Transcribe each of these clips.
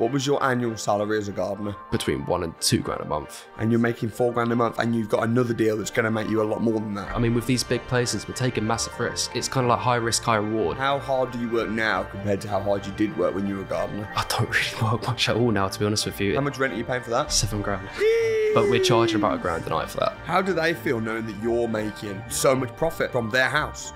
What was your annual salary as a gardener? Between 1 and 2 grand a month. And you're making 4 grand a month, and you've got another deal that's going to make you a lot more than that. I mean, with these big places, we're taking massive risks. It's kind of like high risk, high reward. How hard do you work now compared to how hard you did work when you were a gardener? I don't really work much at all now, to be honest with you. How much rent are you paying for that? 7 grand. But we're charging about £1 grand a night for that. How do they feel knowing that you're making so much profit from their house?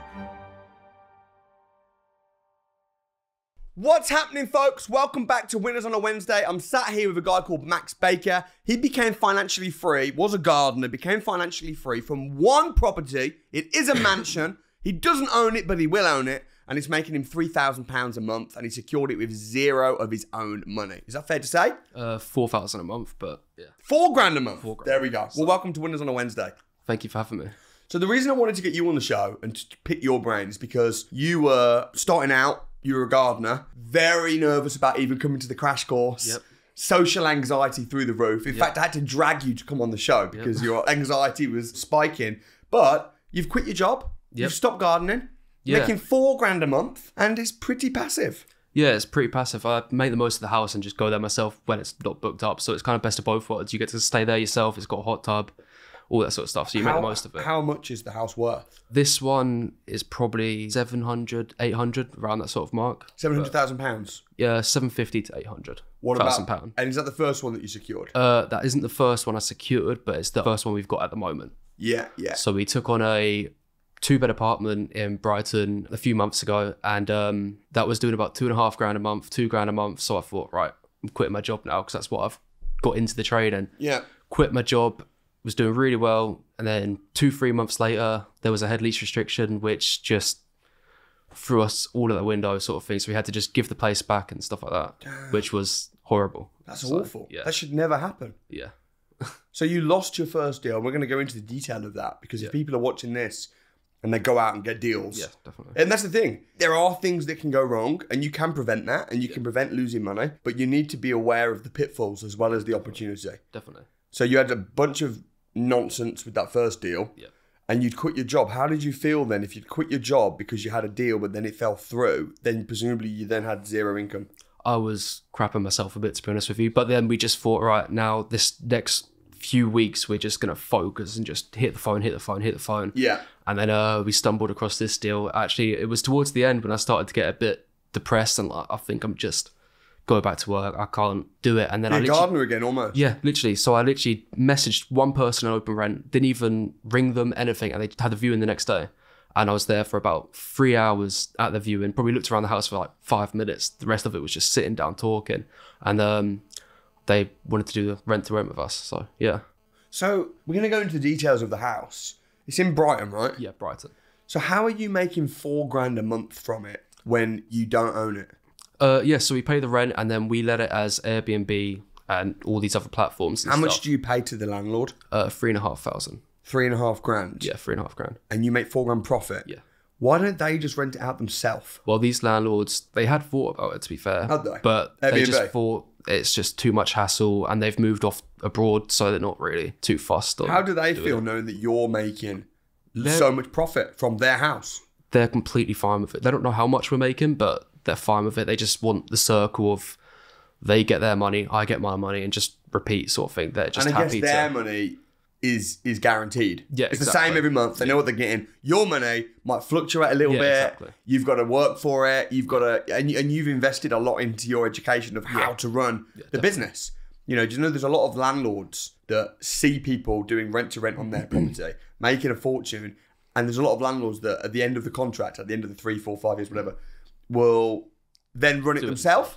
What's happening, folks? Welcome back to Winners on a Wednesday. I'm sat here with a guy called Max Baker. He became financially free, was a gardener, became financially free from one property. It is a mansion. He doesn't own it, but he will own it. And it's making him £3,000 a month, and he secured it with 0 of his own money. Is that fair to say? 4,000 a month, but yeah. 4 grand a month. 4 grand. There we go. Well, welcome to Winners on a Wednesday. Thank you for having me. So the reason I wanted to get you on the show and to pick your brain is because you were starting out. You were a gardener, very nervous about even coming to the crash course. Yep. Social anxiety through the roof. In fact, I had to drag you to come on the show because your anxiety was spiking. But you've quit your job. You've stopped gardening. Making 4 grand a month, and it's pretty passive. Yeah, it's pretty passive. I make the most of the house and just go there myself when it's not booked up. So it's kind of best of both worlds. You get to stay there yourself. It's got a hot tub, all that sort of stuff. So you make the most of it. How much is the house worth? This one is probably 700, 800, around that sort of mark. £700,000? Yeah, 750 to 800. What £1,000. about, and is that the first one that you secured? That isn't the first one I secured, but it's the first one we've got at the moment. Yeah, yeah. So we took on a 2-bed apartment in Brighton a few months ago, and that was doing about 2.5 grand a month, 2 grand a month. So I thought, right, I'm quitting my job now because that's what I've got into the trade in. Yeah. Quit my job, was doing really well, and then 2-3 months later, there was a head lease restriction, which just threw us all out the window sort of thing. So we had to just give the place back and stuff like that, which was horrible. That's awful. Yeah. That should never happen. Yeah. So you lost your first deal. We're going to go into the detail of that because if people are watching this and they go out and get deals. Yeah, definitely. And that's the thing. There are things that can go wrong and you can prevent that and you can prevent losing money, but you need to be aware of the pitfalls as well as the opportunity. Definitely. So you had a bunch of nonsense with that first deal and you'd quit your job. How did you feel then if you'd quit your job because you had a deal but then it fell through? Then presumably you then had 0 income. I was crapping myself a bit, to be honest with you. But then we just thought, right, now this next few weeks we're just going to focus and just hit the phone. Yeah. And then we stumbled across this deal. Actually, it was towards the end when I started to get a bit depressed and like, I think I'm just going back to work. I can't do it. And then You're a gardener again, almost. Yeah, literally. So I literally messaged one person on Open Rent, didn't even ring them, anything. And they had a viewing the next day. And I was there for about 3 hours at the viewing, probably looked around the house for like 5 minutes. The rest of it was just sitting down talking. And they wanted to do the rent to rent with us. So, yeah. So we're going to go into the details of the house. It's in Brighton, right? Yeah, Brighton. So how are you making 4 grand a month from it when you don't own it? Yeah, so we pay the rent and then we let it as Airbnb and all these other platforms. How much do you pay to the landlord? 3,500. 3.5 grand? Yeah, 3.5 grand. And you make 4 grand profit? Yeah. Why don't they just rent it out themselves? Well, these landlords, they had thought about it, to be fair. Had they? But Airbnb. They just thought it's just too much hassle and they've moved off abroad, so they're not really too fussed. How do they feel knowing that you're making so much profit from their house? They're completely fine with it. They don't know how much we're making, but they're fine with it. They just want the circle of they get their money, I get my money, and just repeat sort of thing. They're just happy to... And I guess their money is guaranteed. Yeah, it's the same every month. They know what they're getting. Your money might fluctuate a little bit. Exactly. You've got to work for it. You've got to, and you've invested a lot into your education of how to run the business. You know, do you know there's a lot of landlords that see people doing rent to rent on their property, making a fortune, and there's a lot of landlords that at the end of the contract, at the end of the 3, 4, 5 years, whatever, will then run it themselves.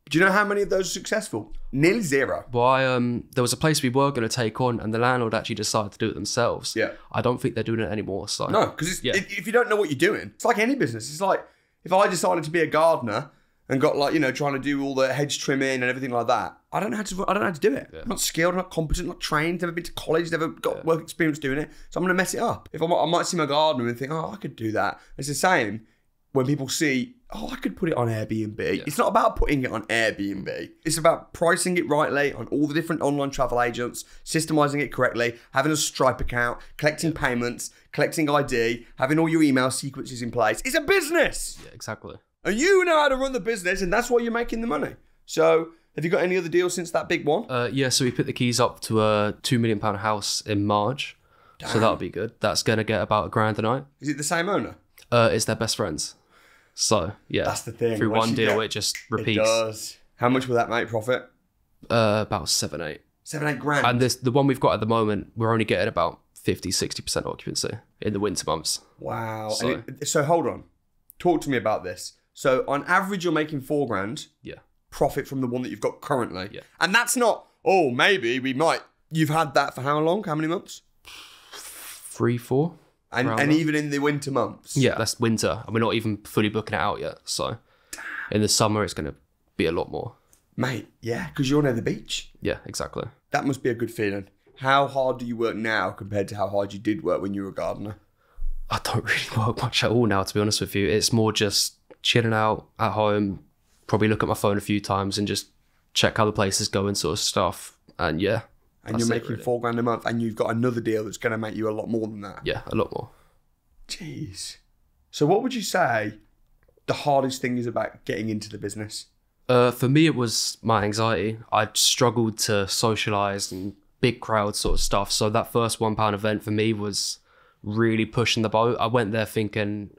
Do you know how many of those are successful? Nearly 0. Well, there was a place we were going to take on, and the landlord actually decided to do it themselves. Yeah. I don't think they're doing it anymore. So no, because if you don't know what you're doing, it's like any business. It's like if I decided to be a gardener and got like, you know, trying to do all the hedge trimming and everything like that, I don't know how to do it. Yeah. I'm not skilled, I'm not competent, not trained, never been to college, never got work experience doing it. So I'm going to mess it up. If I might see my gardener and think, oh, I could do that. It's the same when people see, oh, I could put it on Airbnb. Yeah. It's not about putting it on Airbnb. It's about pricing it rightly on all the different online travel agents, systemizing it correctly, having a Stripe account, collecting payments, collecting ID, having all your email sequences in place. It's a business. Yeah, exactly. And you know how to run the business, and that's why you're making the money. So Have you got any other deals since that big one? Yeah, so we put the keys up to a £2 million house in March. Damn. So that'll be good. That's going to get about £1,000 a night. Is it the same owner? It's their best friends. So, yeah. That's the thing. Through one deal, it just repeats. It does. How much will that make profit? About 7-8. 7-8 grand. And the one we've got at the moment, we're only getting about 50-60% occupancy in the winter months. Wow. So hold on. Talk to me about this. So on average, you're making £4,000. Yeah. Profit from the one that you've got currently. Yeah. And that's not, oh, maybe we might. You've had that for how long? How many months? 3, 4. And even in the winter months? Yeah, that's winter. And we're not even fully booking it out yet. So in the summer, it's going to be a lot more. Mate, yeah, because you're near the beach. Yeah, exactly. That must be a good feeling. How hard do you work now compared to how hard you did work when you were a gardener? I don't really work much at all now, to be honest with you. It's more just chilling out at home, probably look at my phone a few times and just check how the place is going, sort of stuff. And yeah. And you're making £4,000 a month, and you've got another deal that's going to make you a lot more than that. Yeah, a lot more. Jeez. So what would you say the hardest thing is about getting into the business? For me, it was my anxiety. I struggled to socialise and big crowd sort of stuff. So that first £1 event for me was really pushing the boat. I went there thinking,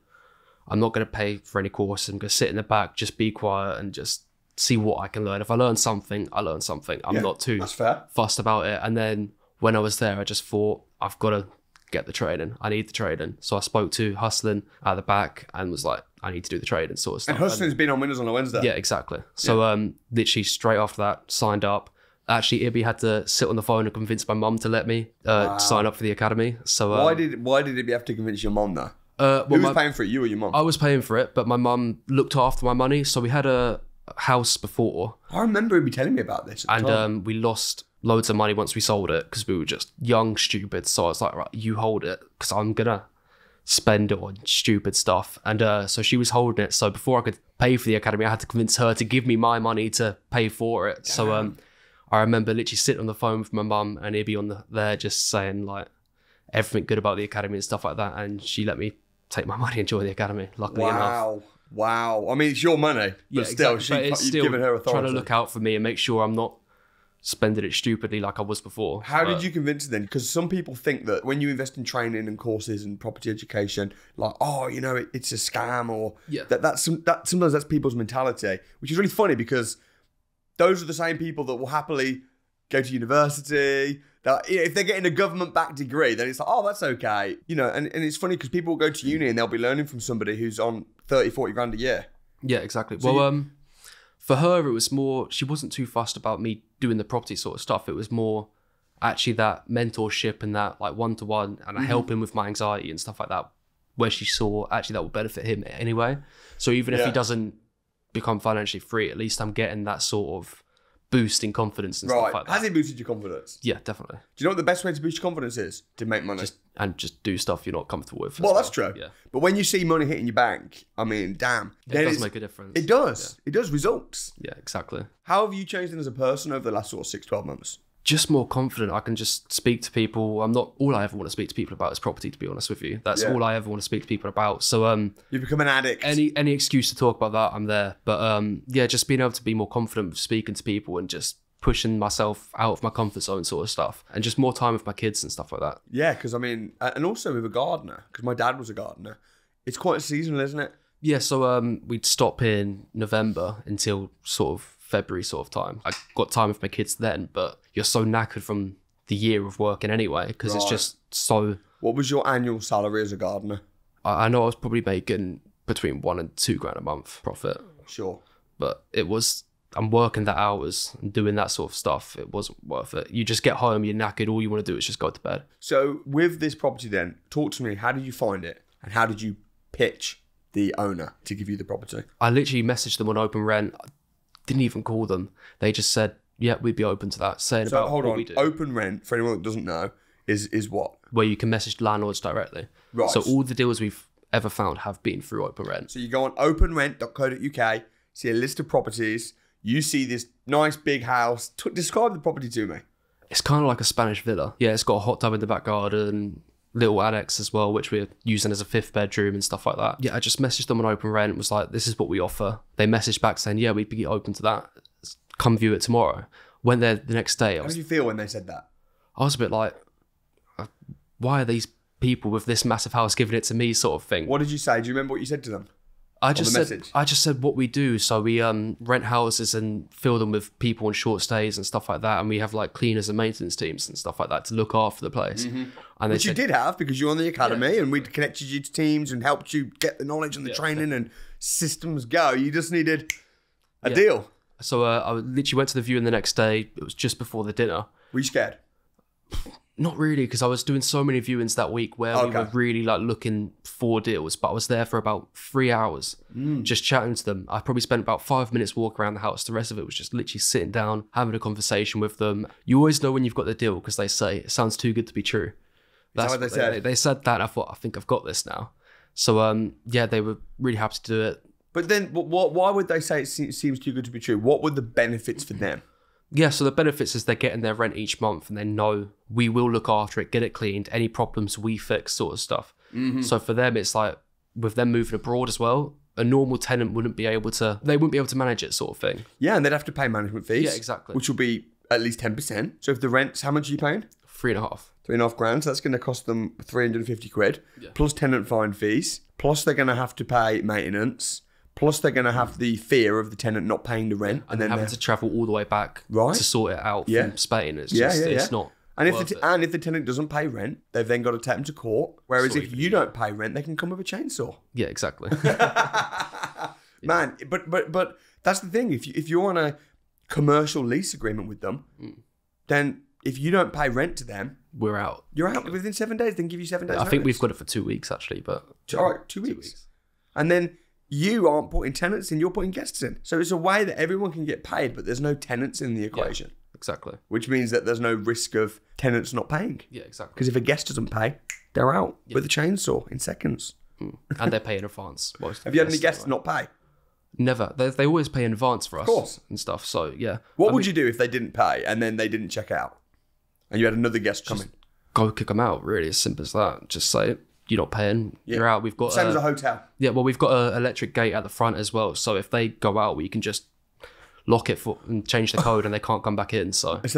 I'm not going to pay for any course. I'm going to sit in the back, just be quiet and just see what I can learn. If I learn something, I learn something. I'm not too fussed about it. And then when I was there, I just thought, I've got to get the training. I need the training. So I spoke to Hustling at the back and was like, I need to do the trading sort of stuff. And Hustling's been on Winners on a Wednesday. Yeah, exactly. So literally straight after that, signed up. Actually, Ibby had to sit on the phone and convince my mum to let me sign up for the academy. So why did Ibby have to convince your mum though? Who was paying for it, you or your mum? I was paying for it, but my mum looked after my money. So we had a house before. I remember Ibby telling me about this. And we lost loads of money once we sold it because we were just young, stupid. So I was like, right, you hold it because I'm going to spend it on stupid stuff. And so she was holding it. So before I could pay for the academy, I had to convince her to give me my money to pay for it. Damn. So I remember literally sitting on the phone with my mum and Ibby there just saying like everything good about the academy and stuff like that. And she let me take my money and join the academy, luckily enough. Wow. I mean, it's your money, but still, you've given her authority. Trying to look out for me and make sure I'm not spending it stupidly like I was before. How did you convince her then? Because some people think that when you invest in training and courses and property education, like, oh, you know, it's a scam, or sometimes that's people's mentality, which is really funny because those are the same people that will happily go to university. That, you know, if they're getting a government-backed degree, then it's like, oh, that's okay. You know, and it's funny because people will go to uni and they'll be learning from somebody who's on 30, 40 grand a year. Yeah, exactly. So for her, it was more, she wasn't too fussed about me doing the property sort of stuff. It was more actually that mentorship and that like one-to-one and helping with my anxiety and stuff like that, where she saw actually that will benefit him anyway. So even if he doesn't become financially free, at least I'm getting that sort of boost in confidence and stuff like that. Has it boosted your confidence? Yeah, definitely. Do you know what the best way to boost your confidence is? To make money. Just do stuff you're not comfortable with. Well, that's true. Yeah. But when you see money hitting your bank, I mean, damn. It does make a difference. It does. Yeah. It does. Results. Yeah, exactly. How have you changed as a person over the last sort of 6, 12 months? Just more confident. I can just speak to people. All I ever want to speak to people about is property, to be honest with you. That's all I ever want to speak to people about. So you've become an addict. Any excuse to talk about that, I'm there. But just being able to be more confident with speaking to people and just pushing myself out of my comfort zone sort of stuff, and just more time with my kids and stuff like that. Yeah, because I mean, and also with a gardener, because my dad was a gardener, it's quite seasonal, isn't it? Yeah, so we'd stop in November until sort of February sort of time. I got time with my kids then, but you're so knackered from the year of working anyway, because it's just so... What was your annual salary as a gardener? I know I was probably making between £1,000 and £2,000 a month profit. Sure. But it was... I'm working the hours and doing that sort of stuff. It wasn't worth it. You just get home, you're knackered. All you want to do is just go to bed. So with this property then, talk to me. How did you find it? And how did you pitch the owner to give you the property? I literally messaged them on Open Rent. I didn't even call them. They just said, yeah, we'd be open to that. Saying about what we do. Open Rent, for anyone that doesn't know, is what? Where you can message landlords directly. Right. So all the deals we've ever found have been through Open Rent. So you go on openrent.co.uk, see a list of properties. You see this nice big house. Describe the property to me. It's kind of like a Spanish villa. Yeah, it's got a hot tub in the back garden, little annex as well, which we're using as a 5th bedroom and stuff like that. Yeah, I just messaged them on Open Rent. Was like, this is what we offer. They messaged back saying, yeah, we'd be open to that. come view it tomorrow. Went there the next day. How did you feel when they said that? I was a bit like, why are these people with this massive house giving it to me, sort of thing? What did you say? Do you remember what you said to them? I just said what we do. So we rent houses and fill them with people on short stays and stuff like that. And we have like cleaners and maintenance teams and stuff like that to look after the place. Mm-hmm. And which you did have, because you're on the academy and we connected you to teams and helped you get the knowledge and the training and systems go. You just needed a deal. So I literally went to the viewing the next day. It was just before the dinner. Were you scared? Not really, because I was doing so many viewings that week where we were really like looking for deals, but I was there for about 3 hours just chatting to them. I probably spent about 5 minutes walking around the house. The rest of it was just literally sitting down, having a conversation with them. You always know when you've got the deal because they say it sounds too good to be true. That's what they said. They said that, and I thought, I think I've got this now. So they were really happy to do it. But then why would they say it seems too good to be true? What were the benefits for them? Yeah, so the benefits is they're getting their rent each month and they know we will look after it, get it cleaned, any problems we fix, sort of stuff. Mm-hmm. So for them, it's like, with them moving abroad as well, a normal tenant wouldn't be able to manage it, sort of thing. Yeah, and they'd have to pay management fees. Yeah, exactly. Which will be at least 10%. So if the rent's, how much are you paying? 3.5. 3.5 grand. So that's going to cost them 350 quid, plus tenant fine fees, plus they're going to have to pay maintenance. Plus, they're going to have the fear of the tenant not paying the rent. And then having to travel all the way back to sort it out from Spain. It's it's not and if the tenant doesn't pay rent, they've then got to take them to court. Whereas if you don't pay rent, they can come with a chainsaw. Yeah, exactly. Man, but that's the thing. If you're on a commercial lease agreement with them, then if you don't pay rent to them, we're out. You're out within 7 days. They can give you 7 days. I think we've got it for 2 weeks, actually. But all right, 2 weeks. And then you aren't putting tenants in, you're putting guests in. So it's a way that everyone can get paid, but there's no tenants in the equation. Yeah, exactly. Which means that there's no risk of tenants not paying. Yeah, exactly. Because if a guest doesn't pay, they're out with a chainsaw in seconds. And they pay in advance. Have you had any guests not pay? Never. They always pay in advance for us. Of course. And stuff. So, yeah. What would you do if they didn't pay and then they didn't check out? And you had another guest come in? Go kick them out, really. As simple as that. Just say, you're not paying, you're out. We've got same as a hotel. Yeah, well, we've got an electric gate at the front as well. So if they go out, we can just lock it and change the code and they can't come back in. So mentality.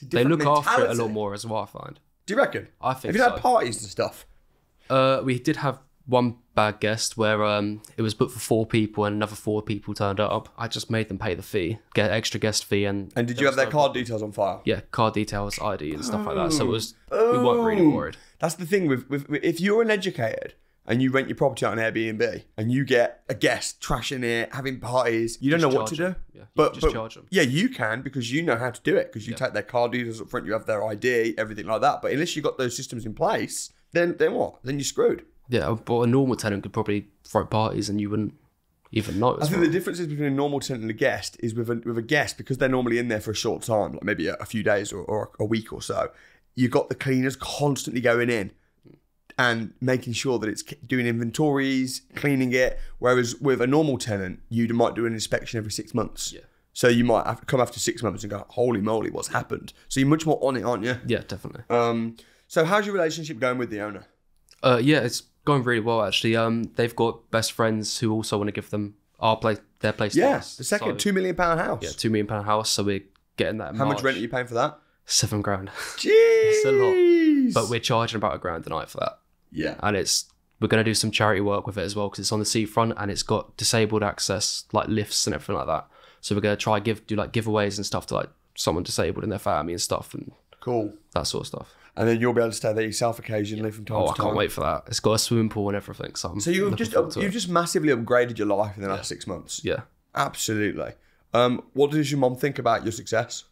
They look after it a lot more as well, I find. Do you reckon? I think Have you had parties and stuff? We did have one bad guest where it was booked for 4 people and another 4 people turned up. I just made them pay the fee, get an extra guest fee. And did you have their card details on file? Yeah, card details, ID and stuff like that. So we weren't really worried. That's the thing with if you're uneducated and you rent your property out on Airbnb and you get a guest trashing it, having parties, you don't know what to do. Yeah, but charge them. Yeah, you can because you know how to do it because you take their card details up front, you have their ID, everything like that. But unless you've got those systems in place, then what? Then you're screwed. Yeah, but a normal tenant could probably throw parties and you wouldn't even notice. I think the difference between a normal tenant and a guest is with a guest, because they're normally in there for a short time, like maybe a few days or a week or so, you've got the cleaners constantly going in and making sure that it's doing inventories, cleaning it. Whereas with a normal tenant, you might do an inspection every 6 months. Yeah. So you might have to come after 6 months and go, holy moly, what's happened? So you're much more on it, aren't you? Yeah, definitely. So how's your relationship going with the owner? Yeah, it's going really well, actually. They've got best friends who also want to give them their place to us. The second £2 million house. Yeah, £2 million house. So we're getting that in How March. much rent are you paying for that? £7 grand. Jeez. It's a lot. But we're charging about £1 grand a night for that. Yeah. And we're going to do some charity work with it as well because it's on the seafront and it's got disabled access, like lifts and everything like that. So we're going to try do giveaways and stuff to like someone disabled in their family and stuff and that sort of stuff. And then you'll be able to stay there yourself occasionally from time to time. I can't wait for that. It's got a swimming pool and everything. So you've just massively upgraded your life in the last 6 months. Yeah. Absolutely. What does your mum think about your success?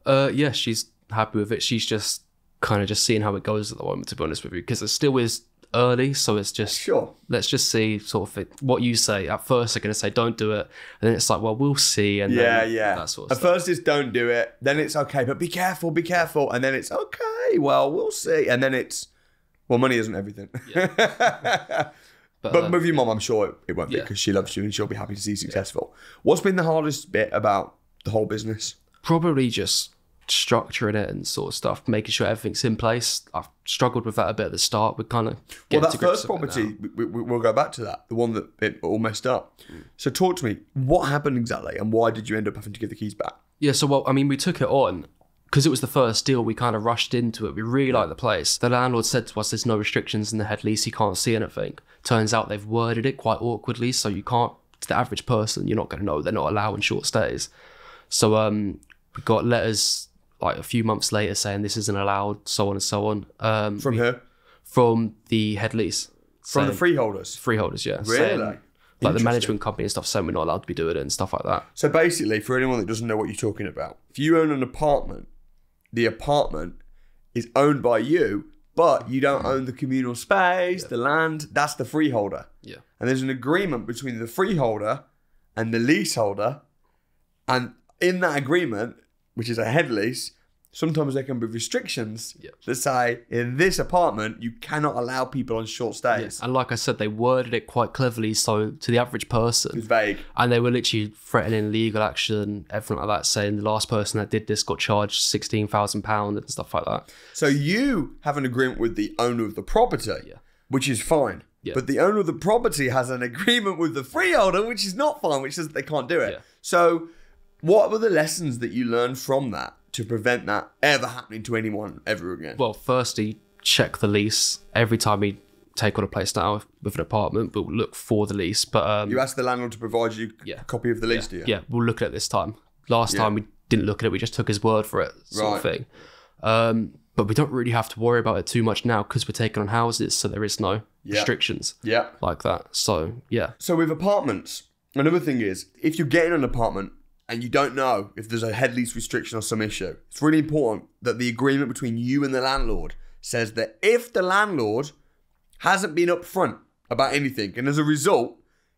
Yeah, she's happy with it. She's just kind of just seeing how it goes at the moment, to be honest with you, because it still is early, so it's just let's just see sort of what you say. At first they're going to say don't do it, and then it's like, well, we'll see, and then that sort of stuff. At first it's don't do it, then it's okay, but be careful, and then it's okay, well, we'll see, and then it's, well, money isn't everything. Yeah. but with your mum, I'm sure it won't be, because she loves you and she'll be happy to see you successful. What's been the hardest bit about the whole business? Probably just structuring it and sort of stuff, making sure everything's in place. I've struggled with that a bit at the start. We're kind of well, that first property, we'll go back to that, the one that it all messed up. So talk to me, what happened exactly, and why did you end up having to give the keys back? Yeah, so well, I mean, we took it on because it was the first deal. We kind of rushed into it. We really liked the place. The landlord said to us, "There's no restrictions in the head lease. You can't see anything." Turns out they've worded it quite awkwardly, so you can't. To the average person, you're not going to know they're not allowing short stays. So we got letters like a few months later saying this isn't allowed, so on and so on. From who? From the head lease. From the freeholders? Freeholders, yeah. Really? Saying, like the management company and stuff saying we're not allowed to be doing it and stuff like that. So basically, for anyone that doesn't know what you're talking about, if you own an apartment, the apartment is owned by you, but you don't own the communal space, the land, that's the freeholder. Yeah. And there's an agreement between the freeholder and the leaseholder. And in that agreement, which is a head lease, sometimes there can be restrictions that say, in this apartment, you cannot allow people on short stays. And like I said, they worded it quite cleverly, so to the average person. It's vague. And they were literally threatening legal action, everything like that, saying the last person that did this got charged £16,000 and stuff like that. So you have an agreement with the owner of the property, which is fine. Yeah. But the owner of the property has an agreement with the freeholder, which is not fine, which says that they can't do it. Yeah. So what were the lessons that you learned from that to prevent that ever happening to anyone ever again? Well, firstly, check the lease. Every time we take on a place now with an apartment, we'll look for the lease. But you ask the landlord to provide you a copy of the lease, do you? Yeah, we'll look at it this time. Last time we didn't look at it, we just took his word for it, sort of thing. But we don't really have to worry about it too much now because we're taking on houses, so there is no restrictions like that. So, yeah. So with apartments, another thing is, if you're getting an apartment and you don't know if there's a head lease restriction or some issue, it's really important that the agreement between you and the landlord says that if the landlord hasn't been upfront about anything, and as a result,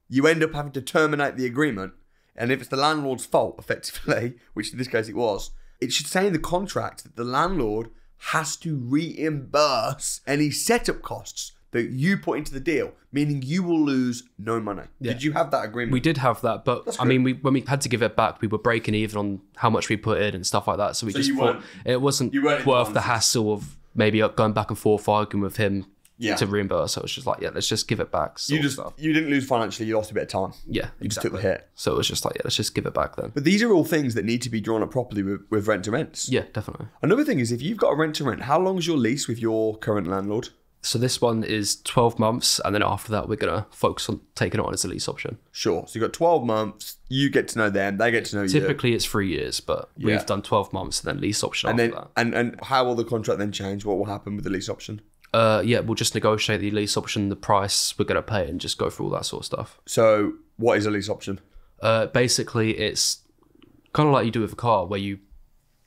you end up having to terminate the agreement, and if it's the landlord's fault, effectively, which in this case it was, it should say in the contract that the landlord has to reimburse any setup costs that you put into the deal, meaning you will lose no money. Yeah. Did you have that agreement? We did have that, but I mean, when we had to give it back, we were breaking even on how much we put in and stuff like that. So we just thought it wasn't worth the hassle of maybe going back and forth arguing with him to reimburse. So it was just like, let's just give it back. You didn't lose financially, you lost a bit of time. Yeah, you just took the hit. So it was just like, let's just give it back then. But these are all things that need to be drawn up properly with rent to rents. Yeah, definitely. Another thing is, if you've got a rent to rent, how long is your lease with your current landlord? So this one is 12 months, and then after that, we're going to focus on taking it on as a lease option. Sure. So you've got 12 months, you get to know them, they get to know you. Typically, it's 3 years, but we've done 12 months and then lease option after that. And how will the contract then change? What will happen with the lease option? We'll just negotiate the lease option, the price we're going to pay, and just go through all that sort of stuff. So what is a lease option? Basically, it's kind of like you do with a car, where you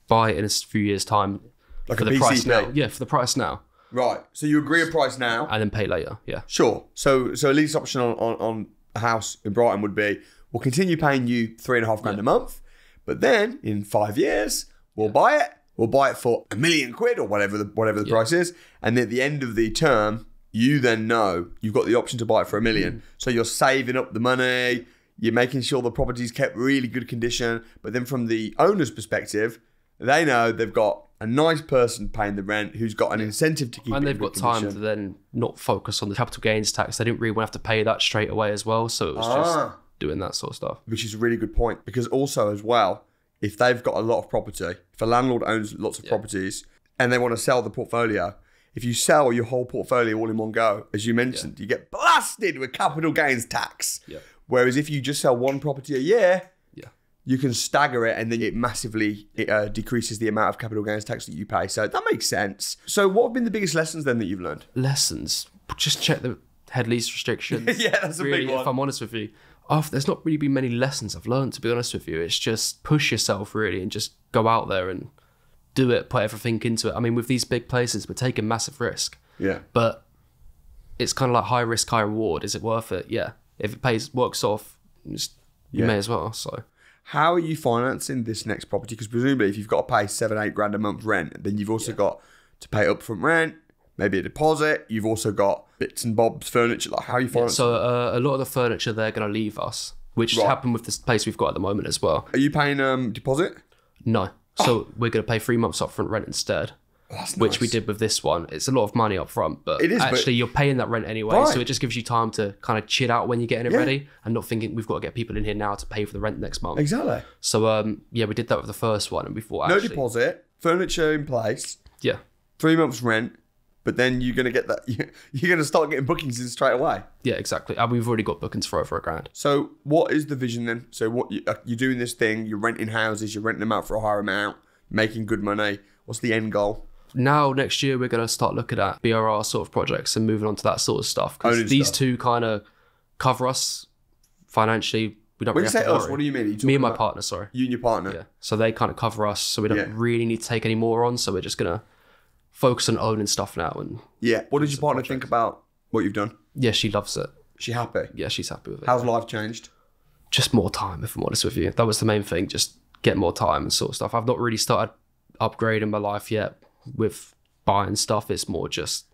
buy it in a few years' time like for a the PCP. price now. Yeah, for the price now. Right. So you agree a price now. And then pay later, yeah. Sure. So a lease option on a house in Brighton would be, we'll continue paying you £3,500 a month, but then in 5 years, we'll buy it. We'll buy it for £1 million or whatever the price is. And at the end of the term, you then know you've got the option to buy it for $1 million. So you're saving up the money. You're making sure the property's kept really good condition. But then from the owner's perspective, they know they've got a nice person paying the rent who's got an incentive to keep it in good condition. And they've got time to then not focus on the capital gains tax. They didn't really want to have to pay that straight away as well. So it was just doing that sort of stuff. Which is a really good point. Because also as well, if they've got a lot of property, if a landlord owns lots of properties and they want to sell the portfolio, if you sell your whole portfolio all in one go, as you mentioned, you get blasted with capital gains tax. Yeah. Whereas if you just sell one property a year, you can stagger it, and then it massively decreases the amount of capital gains tax that you pay. So that makes sense. So what have been the biggest lessons then that you've learned? Lessons? Just check the head lease restrictions. Yeah, that's a big one. If I'm honest with you. There's not really been many lessons I've learned, to be honest with you. It's just push yourself, really, and just go out there and do it, put everything into it. I mean, with these big places, we're taking massive risk. Yeah. But it's kind of like high risk, high reward. Is it worth it? Yeah. If it works off, you may as well, so... How are you financing this next property? Because presumably if you've got to pay $7-8 a month rent, then you've also got to pay upfront rent, maybe a deposit. You've also got bits and bobs furniture. Like, how are you financing? So a lot of the furniture they're going to leave us, which happened with this place we've got at the moment as well. Are you paying deposit? No. So we're going to pay 3 months upfront rent instead. That's which nice. we did with this one. It's a lot of money up front, but It is, actually you're paying that rent anyway. Right. So it just gives you time to kind of chill out when you're getting it ready and not thinking we've got to get people in here now to pay for the rent next month. Exactly. So we did that with the first one and we thought No deposit, furniture in place, Yeah. 3 months rent, but then you're going to get that, you're going to start getting bookings in straight away. Yeah, exactly. And we've already got bookings for over $1,000. So what is the vision then? So what you're doing this thing, you're renting houses, you're renting them out for a higher amount, making good money. What's the end goal? Now, next year, we're going to start looking at BRR sort of projects and moving on to that sort of stuff. Because these two kind of cover us financially. We don't When really you have say to us, worry. what do you mean? Me and my partner, sorry. You and your partner? Yeah. So they kind of cover us. So we don't really need to take any more on. So we're just going to focus on owning stuff now. And yeah. What did your partner think about what you've done? yeah, she loves it. She happy? Yeah, she's happy with it. How's life changed? Just more time, if I'm honest with you. That was the main thing. Just get more time and sort of stuff. I've not really started upgrading my life yet with buying stuff. It's more just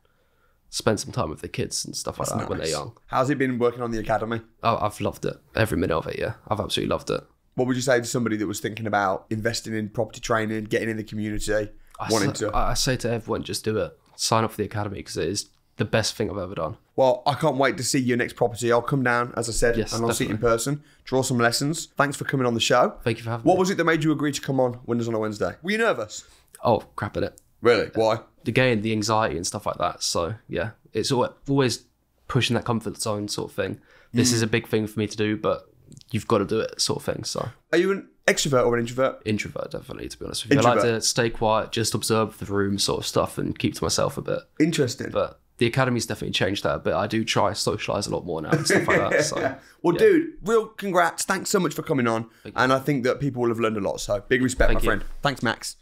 spend some time with the kids and stuff like that when they're young. How's it been working on the academy? Oh, I've loved it. Every minute of it, yeah. I've absolutely loved it. What would you say to somebody that was thinking about investing in property training, getting in the community, I say to everyone, just do it. Sign up for the academy because it is the best thing I've ever done. Well, I can't wait to see your next property. I'll come down, as I said, and I'll see it in person, draw some lessons. Thanks for coming on the show. Thank you for having me. What was it that made you agree to come on Windows on a Wednesday? Were you nervous? Oh, crap at it. Really? Why? Again, the anxiety and stuff like that. So, yeah, it's always pushing that comfort zone sort of thing. This is a big thing for me to do, but you've got to do it sort of thing. So, are you an extrovert or an introvert? Introvert, definitely, to be honest with you. I like to stay quiet, just observe the room sort of stuff and keep to myself a bit. Interesting. But the academy's definitely changed that a bit. I do try to socialise a lot more now and stuff like that. So, well, dude, real congrats. Thanks so much for coming on. And I think that people will have learned a lot. So big respect, my friend. Thanks, Max.